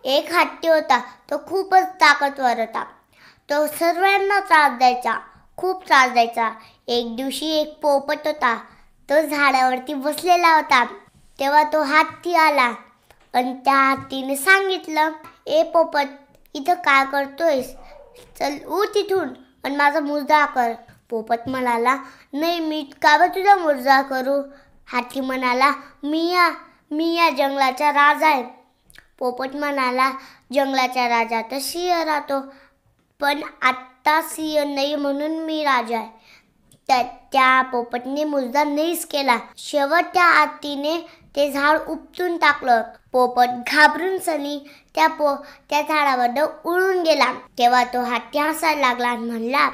एक हत्ती होता. तो खूपच ताकदवर होता. तो सर्वांना त्रास द्यायचा, खूप त्रास द्यायचा. एक दिवशी एक पोपट होता. तो झाडावरती बसलेला होता. तेव्हा तो हत्ती आला आणि त्या हत्तीने सांगितलं, ए पोपट, इथं काय करतोयस? चल उठ इथून आणि माझा मुजरा कर. पोपट म्हणाला, नाही, मी का बरं तुझा मुजरा करू? हत्ती म्हणाला, मी या जंगलाचा राजा आहे. पोपट म्हणाला, जंगलाचा राजा तर सिंह राहतो, पण आत्ता सिंह नाही म्हणून मी राजा आहे. त्या पोपटने मुजरा नाहीच केला. शेवट त्या हत्तीने ते झाड उपटून टाकलं. पोपट घाबरून सनी त्या झाडावर उडून गेला. तेव्हा तो हत्ती हसायला लागला आणि म्हणला,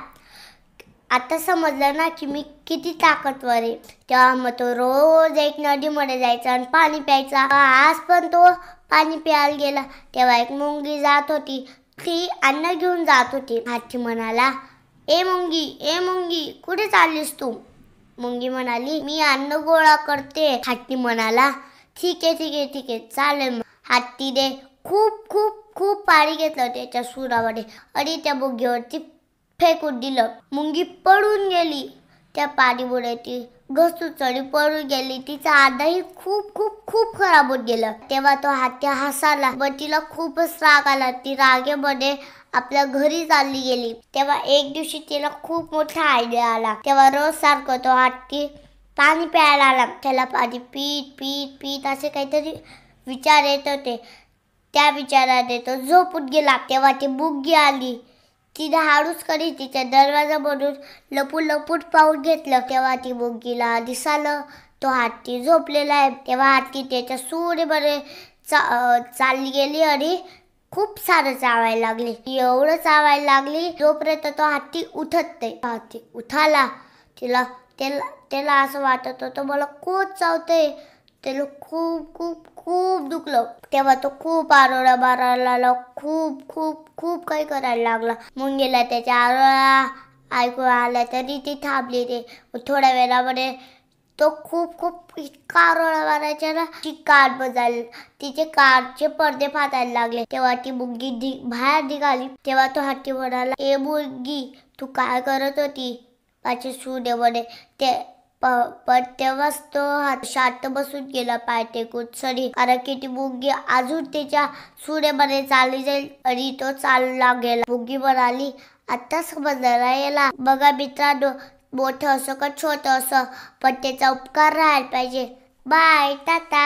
आता समजलं ना की मी किती ताकदवर आहे. तेव्हा मग तो रोज एक नदीमध्ये जायचा आणि पाणी प्यायचा. आज पण तो पाणी प्यायला गेला. तेव्हा एक मुंगी जात होती. ती अन्न घेऊन जात होती. हत्ती म्हणाला, ए मुंगी, कुठे चाललीस तू? मुंगी म्हणाली, मी अन्न गोळा करते. हत्ती म्हणाला, ठीक आहे, चालेल. हत्तीने खूप खूप खूप पाणी घेतलं त्याच्या सुरामध्ये आणि त्या मुंगीवरती फेकून दिलं. मुंगी पडून गेली. त्या पाणीमुळे ती घसुचडी पडून गेली. तिचा आधाही खूप खूप खूप खराब होत गेलं. तेव्हा तो हत्ती हसाला. मग तिला खूपच राग आला. ती रागेमध्ये आपल्या घरी चालली गेली. तेव्हा एक दिवशी तिला खूप मोठा आयडिया आला. तेव्हा रोज सारखं तो हत्ती पाणी प्यायला आला. त्याला पाणी पीत असे काहीतरी विचार येत होते. त्या विचाराने तो झोपून गेला. तेव्हा ती मुंगी आली. तिने हळूच कधी तिच्या दरवाजामधून लपून पाहून घेतलं. तेव्हा ती मुंगीला दिसालं तो हत्ती झोपलेला आहे. तेव्हा हत्ती त्याच्या सुरेमध्ये चालली गेली आणि खूप सारं चावायला लागली. एवढं चावायला लागली जोपर्यंत तो हत्ती उठत नाही. हत्ती उठाला. त्याला असं वाटत होतं, मला कोण चावतंय. त्याला खूप खूप खूप दुखलं. तेव्हा तो खूप आरोळा मारायला लागला. खूप काही करायला लागला. मुंगीला त्याच्या आरोळा ऐकू आला तरी ती थांबली नाही. थोड्या वेळामध्ये तो खूप इतका आरोळा मारायचा ना, ती कार बजायला, तिचे कारचे पडदे फाटायला लागले. तेव्हा ती मुंगी बाहेर निघाली. तेव्हा तो हत्ती म्हणाला, ए मुंगी, तू काय करत होती माझ्या सुनेमध्ये? पण तेव्हाच तो शांत बसून गेला पाय टेकून सरी. कारण की ती मुंगी अजून त्याच्या सुनेमध्ये चालली जाईल आणि तो चालला गेला. मुंगी म्हणाली, आता समजलं याला. बघा मित्रांनो, मोठं असो का छोटं असो, पण त्याचा उपकार राहायला पाहिजे. बाय, टाटा.